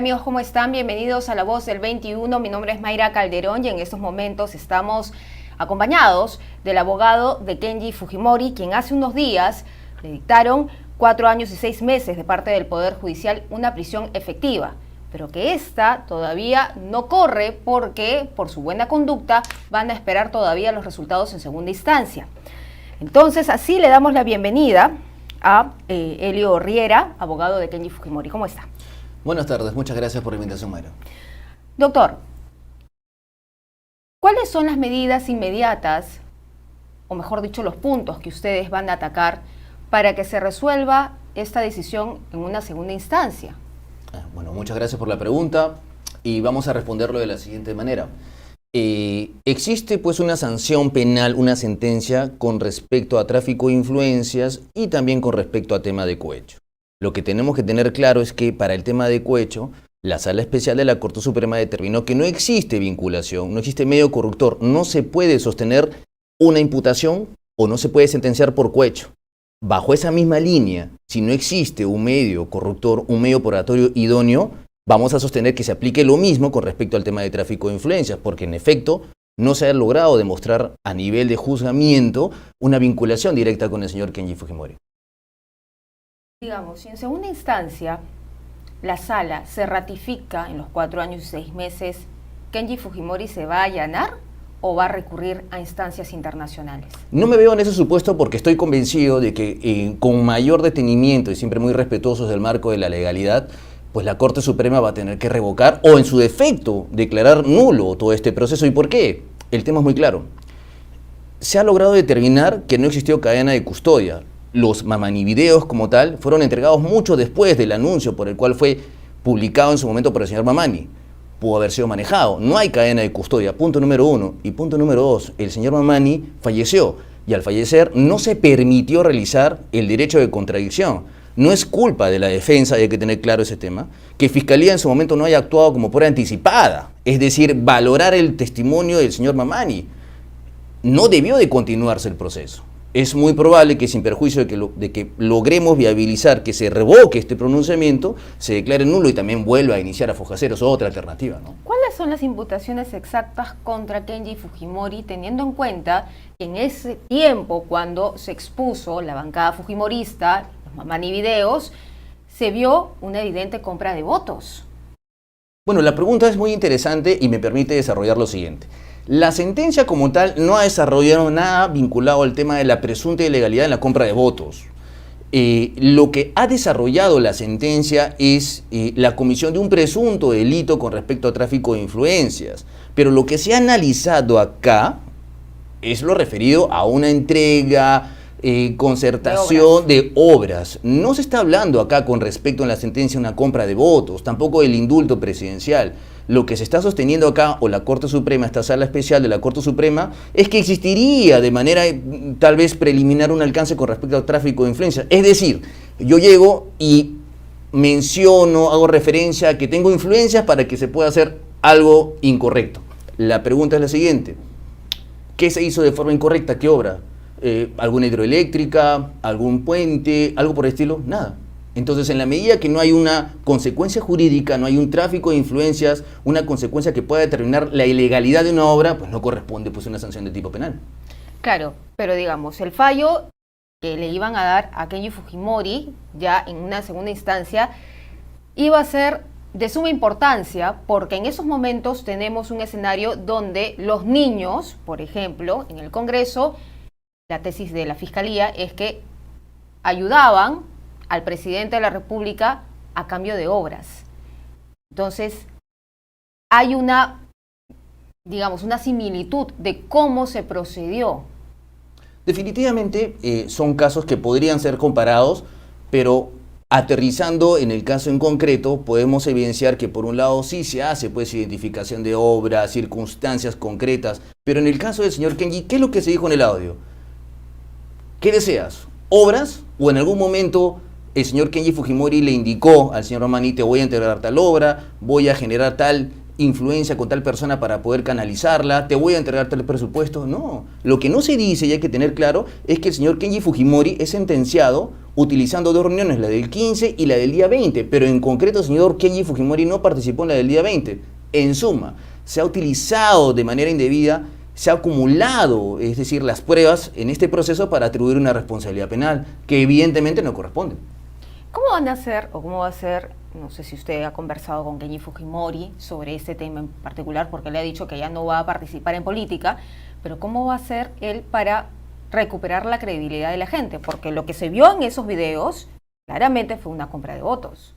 amigos, ¿cómo están? Bienvenidos a La Voz del 21. Mi nombre es Mayra Calderón y en estos momentos estamos acompañados del abogado de Kenji Fujimori, quien hace unos días le dictaron 4 años y 6 meses de parte del Poder Judicial una prisión efectiva, pero que esta todavía no corre porque por su buena conducta van a esperar todavía los resultados en segunda instancia. Entonces, así le damos la bienvenida a Elio Riera, abogado de Kenji Fujimori. ¿Cómo está? Buenas tardes, muchas gracias por la invitación, Mayra. Doctor, ¿cuáles son las medidas inmediatas, o mejor dicho, los puntos que ustedes van a atacar para que se resuelva esta decisión en una segunda instancia? Bueno, muchas gracias por la pregunta y vamos a responderlo de la siguiente manera. Existe pues una sanción penal, una sentencia con respecto a tráfico de influencias y también con respecto a tema de cohecho. Lo que tenemos que tener claro es que para el tema de cohecho, la Sala Especial de la Corte Suprema determinó que no existe vinculación, no existe medio corruptor, no se puede sostener una imputación o no se puede sentenciar por cohecho. Bajo esa misma línea, si no existe un medio corruptor, un medio probatorio idóneo, vamos a sostener que se aplique lo mismo con respecto al tema de tráfico de influencias, porque en efecto no se ha logrado demostrar a nivel de juzgamiento una vinculación directa con el señor Kenji Fujimori. Digamos, si en segunda instancia la sala se ratifica en los 4 años y 6 meses, ¿Kenji Fujimori se va a allanar o va a recurrir a instancias internacionales? No me veo en ese supuesto porque estoy convencido de que con mayor detenimiento y siempre muy respetuosos del marco de la legalidad, pues la Corte Suprema va a tener que revocar o en su defecto declarar nulo todo este proceso. ¿Y por qué? El tema es muy claro. Se ha logrado determinar que no existió cadena de custodia. Los Mamani-videos como tal fueron entregados mucho después del anuncio por el cual fue publicado en su momento por el señor Mamani. Pudo haber sido manejado. No hay cadena de custodia, punto número 1. Y punto número 2, el señor Mamani falleció y al fallecer no se permitió realizar el derecho de contradicción. No es culpa de la defensa, y hay que tener claro ese tema, que Fiscalía en su momento no haya actuado como prueba anticipada, es decir, valorar el testimonio del señor Mamani. No debió de continuarse el proceso. Es muy probable que sin perjuicio de que logremos viabilizar que se revoque este pronunciamiento, se declare nulo y también vuelva a iniciar a fojaceros, otra alternativa, ¿no? ¿Cuáles son las imputaciones exactas contra Kenji Fujimori, teniendo en cuenta que en ese tiempo, cuando se expuso la bancada fujimorista, los Mamani-videos, se vio una evidente compra de votos? Bueno, la pregunta es muy interesante y me permite desarrollar lo siguiente. La sentencia como tal no ha desarrollado nada vinculado al tema de la presunta ilegalidad en la compra de votos. Lo que ha desarrollado la sentencia es la comisión de un presunto delito con respecto a tráfico de influencias. Pero lo que se ha analizado acá es lo referido a una entrega, concertación de obras. No se está hablando acá con respecto a la sentencia una compra de votos, tampoco del indulto presidencial. Lo que se está sosteniendo acá, o la Corte Suprema, esta Sala Especial de la Corte Suprema, es que existiría de manera tal vez preliminar un alcance con respecto al tráfico de influencias. Es decir, yo llego y menciono, hago referencia a que tengo influencias para que se pueda hacer algo incorrecto. La pregunta es la siguiente: ¿qué se hizo de forma incorrecta? ¿Qué obra? ¿Alguna hidroeléctrica? ¿Algún puente? ¿Algo por el estilo? Nada. Entonces, en la medida que no hay una consecuencia jurídica, no hay un tráfico de influencias, una consecuencia que pueda determinar la ilegalidad de una obra, pues no corresponde pues una sanción de tipo penal. Claro, pero digamos, el fallo que le iban a dar a Kenji Fujimori, ya en una segunda instancia, iba a ser de suma importancia porque en esos momentos tenemos un escenario donde los niños, por ejemplo, en el Congreso, la tesis de la Fiscalía es que ayudaban al presidente de la República a cambio de obras. Entonces, hay una, digamos, una similitud de cómo se procedió. Definitivamente son casos que podrían ser comparados, pero aterrizando en el caso en concreto, podemos evidenciar que por un lado sí se hace pues identificación de obras, circunstancias concretas, pero en el caso del señor Kenji, ¿qué es lo que se dijo en el audio? ¿Qué deseas? ¿Obras? ¿O en algún momento el señor Kenji Fujimori le indicó al señor Mamani, te voy a entregar tal obra, voy a generar tal influencia con tal persona para poder canalizarla, te voy a entregar tal presupuesto. No, lo que no se dice y hay que tener claro es que el señor Kenji Fujimori es sentenciado utilizando dos reuniones, la del 15 y la del día 20, pero en concreto el señor Kenji Fujimori no participó en la del día 20. En suma, se ha utilizado de manera indebida, se ha acumulado, es decir, las pruebas en este proceso para atribuir una responsabilidad penal, que evidentemente no corresponde. ¿Cómo van a hacer o cómo va a ser? No sé si usted ha conversado con Kenji Fujimori sobre este tema en particular, porque le ha dicho que ya no va a participar en política, pero ¿cómo va a hacer él para recuperar la credibilidad de la gente? Porque lo que se vio en esos videos claramente fue una compra de votos.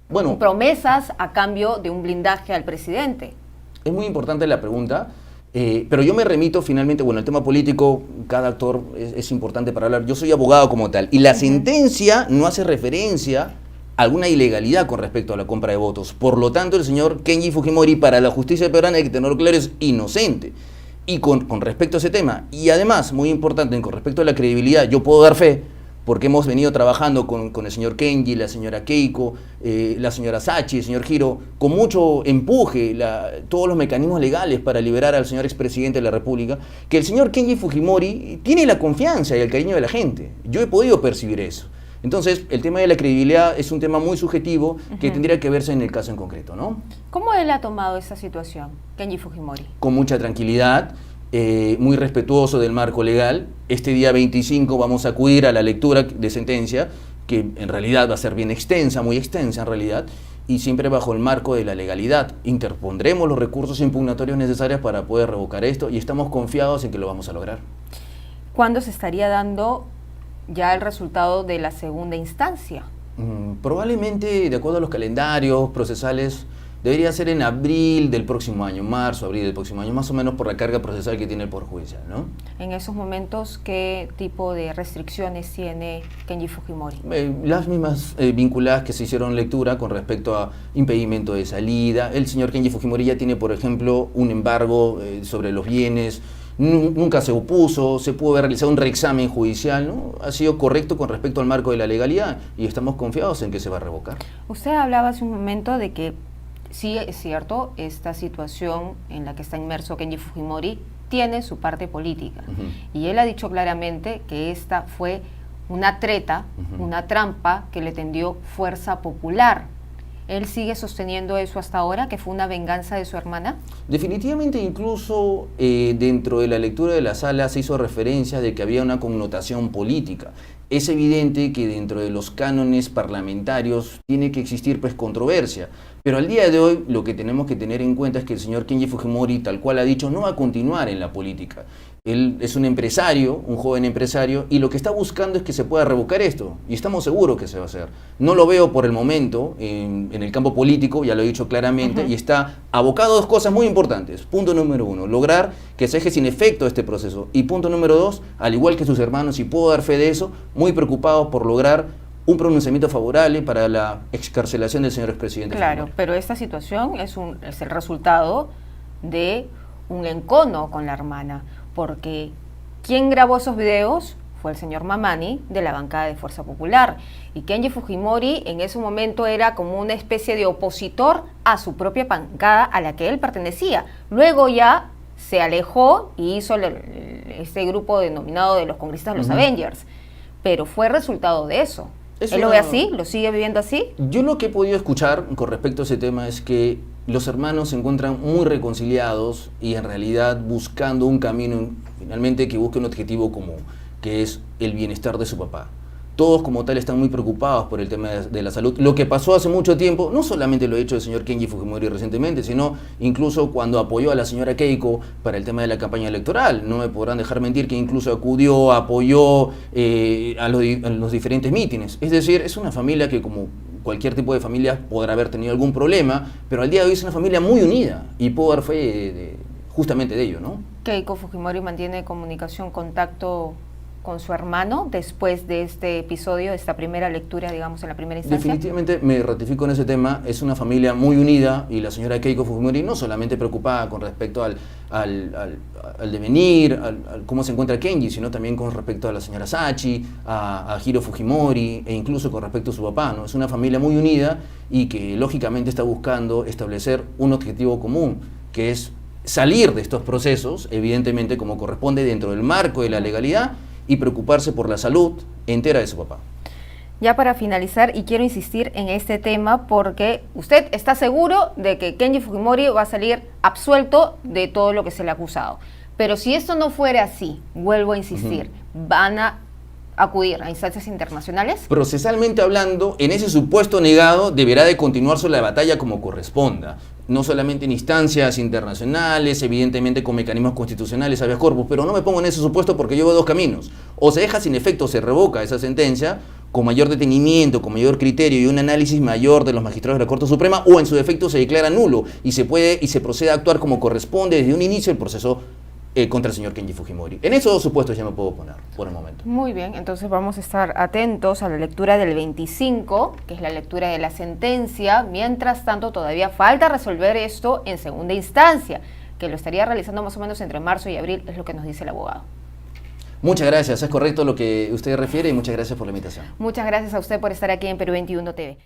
Bueno, Promesas a cambio de un blindaje al presidente. es muy importante la pregunta, pero yo me remito finalmente, bueno, el tema político, cada actor es importante para hablar. Yo soy abogado como tal, y la sentencia no hace referencia a alguna ilegalidad con respecto a la compra de votos. Por lo tanto, el señor Kenji Fujimori, para la justicia peruana, hay que tenerlo claro, es inocente. Y con respecto a ese tema, y además, muy importante, con respecto a la credibilidad, yo puedo dar fe, porque hemos venido trabajando con el señor Kenji, la señora Keiko, la señora Sachi, el señor Giro, con mucho empuje, todos los mecanismos legales para liberar al señor expresidente de la República, que el señor Kenji Fujimori tiene la confianza y el cariño de la gente. Yo he podido percibir eso. Entonces, el tema de la credibilidad es un tema muy subjetivo que tendría que verse en el caso en concreto, ¿no? ¿Cómo él ha tomado esa situación, Kenji Fujimori? Con mucha tranquilidad, muy respetuoso del marco legal. Este día 25 vamos a acudir a la lectura de sentencia, que en realidad va a ser bien extensa, muy extensa en realidad, y siempre bajo el marco de la legalidad. Interpondremos los recursos impugnatorios necesarios para poder revocar esto y estamos confiados en que lo vamos a lograr. ¿Cuándo se estaría dando ya el resultado de la segunda instancia? Probablemente, de acuerdo a los calendarios procesales, debería ser en abril del próximo año, marzo, abril del próximo año, más o menos por la carga procesal que tiene el Poder Judicial, ¿no? En esos momentos, ¿qué tipo de restricciones tiene Kenji Fujimori? Las mismas vinculadas que se hicieron lectura con respecto a impedimento de salida. El señor Kenji Fujimori ya tiene, por ejemplo, un embargo sobre los bienes. Nunca se opuso, se pudo haber realizado un reexamen judicial, ¿no? Ha sido correcto con respecto al marco de la legalidad y estamos confiados en que se va a revocar. Usted hablaba hace un momento de que sí es cierto, esta situación en la que está inmerso Kenji Fujimori tiene su parte política. Y él ha dicho claramente que esta fue una treta, una trampa que le tendió Fuerza Popular. ¿Él sigue sosteniendo eso hasta ahora, que fue una venganza de su hermana? Definitivamente, incluso dentro de la lectura de la sala se hizo referencia de que había una connotación política. Es evidente que dentro de los cánones parlamentarios tiene que existir pues controversia, pero al día de hoy lo que tenemos que tener en cuenta es que el señor Kenji Fujimori, tal cual ha dicho, no va a continuar en la política. Él es un empresario, un joven empresario, y lo que está buscando es que se pueda revocar esto, y estamos seguros que se va a hacer. No lo veo por el momento en el campo político, ya lo he dicho claramente, y está abocado a dos cosas muy importantes. Punto número uno, lograr que se deje sin efecto este proceso. Y punto número dos, al igual que sus hermanos, y puedo dar fe de eso, muy preocupados por lograr un pronunciamiento favorable para la excarcelación del señor expresidente. Claro, Fujimori. pero esta situación es el resultado de un encono con la hermana, porque quien grabó esos videos fue el señor Mamani de la bancada de Fuerza Popular, y Kenji Fujimori en ese momento era como una especie de opositor a su propia bancada a la que él pertenecía. Luego ya se alejó y hizo este grupo denominado de los congresistas, los Avengers, pero fue resultado de eso. ¿Él lo ve así? ¿Lo sigue viviendo así? Yo lo que he podido escuchar con respecto a ese tema es que los hermanos se encuentran muy reconciliados y en realidad buscando un camino finalmente que busque un objetivo común, que es el bienestar de su papá. Todos como tal están muy preocupados por el tema de la salud. Lo que pasó hace mucho tiempo, no solamente lo ha hecho el señor Kenji Fujimori recientemente, sino incluso cuando apoyó a la señora Keiko para el tema de la campaña electoral. No me podrán dejar mentir que incluso acudió, apoyó a los diferentes mítines. Es decir, es una familia que como cualquier tipo de familia podrá haber tenido algún problema, pero al día de hoy es una familia muy unida y puedo dar fe justamente de ello, ¿no? Keiko Fujimori mantiene comunicación, contacto con su hermano después de este episodio, de esta primera lectura, digamos, en la primera instancia? Definitivamente me ratifico en ese tema. Es una familia muy unida y la señora Keiko Fujimori no solamente preocupada con respecto al devenir, al cómo se encuentra Kenji, sino también con respecto a la señora Sachi, a Hiro Fujimori e incluso con respecto a su papá, ¿no? Es una familia muy unida y que lógicamente está buscando establecer un objetivo común, que es salir de estos procesos, evidentemente como corresponde dentro del marco de la legalidad, y preocuparse por la salud entera de su papá. Ya para finalizar, y quiero insistir en este tema porque usted está seguro de que Kenji Fujimori va a salir absuelto de todo lo que se le ha acusado. Pero si esto no fuera así, vuelvo a insistir, ¿van a acudir a instancias internacionales? Procesalmente hablando, en ese supuesto negado deberá de continuarse la batalla como corresponda, no solamente en instancias internacionales, evidentemente con mecanismos constitucionales, habeas corpus, pero no me pongo en ese supuesto porque yo veo dos caminos: o se deja sin efecto, se revoca esa sentencia con mayor detenimiento, con mayor criterio y un análisis mayor de los magistrados de la Corte Suprema, o en su defecto se declara nulo y se procede a actuar como corresponde desde un inicio el proceso contra el señor Kenji Fujimori. En esos dos supuestos ya me puedo poner por el momento. Muy bien, entonces vamos a estar atentos a la lectura del 25, que es la lectura de la sentencia. Mientras tanto, todavía falta resolver esto en segunda instancia, que lo estaría realizando más o menos entre marzo y abril, es lo que nos dice el abogado. Muchas gracias, es correcto lo que usted refiere y muchas gracias por la invitación. Muchas gracias a usted por estar aquí en Perú 21 TV.